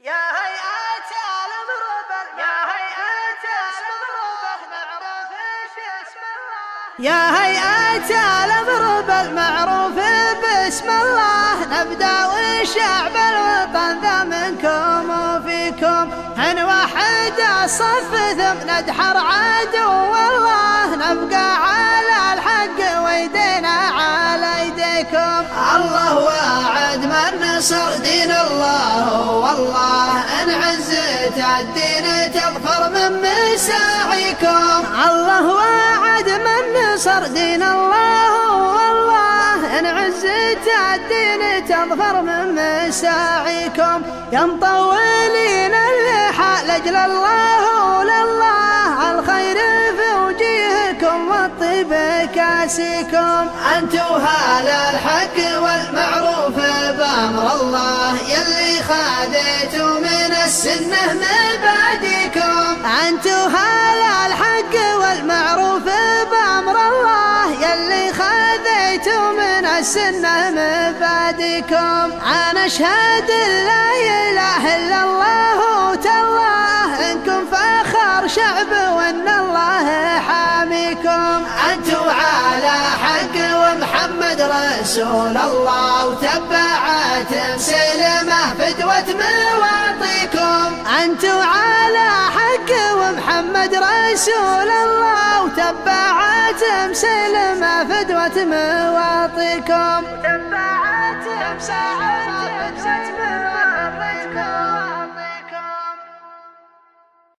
يا هيئة المغرب يا هيئة المغرب معروف باسم الله يا هيئة المغرب المعروف باسم الله نبدأ والشعب الوطن ذا منكم وفيكم نوحد الصف ثم ندحر عدو والله نبقى على الحق ويدينا على ايديكم. الله وعد من نصر دين الله والله ان عزت الدين تظفر من مساعيكم. الله وعد من نصر دين الله والله ان عزت الدين تظفر من مساعيكم. يا مطولين اللحى لاجل الله ولله الخير في وجيهكم والطيب كاسيكم. انتو هال الحق والمعروف بامر الله يلي خذيتوا من السنه مبادئكم. انتو هال الحق والمعروف بامر الله يلي خذيتوا من السنه مبادئكم. انا اشهد لا اله الا الله تالله انكم فخر شعب وان الله حاميكم. انتو على حق ومحمد رسول الله وتبعت مسلمه فدوة مواطيكم. انتو على حق ومحمد رسول الله وتبعت مسلمه فدوة مواطيكم. تبعت مسلمه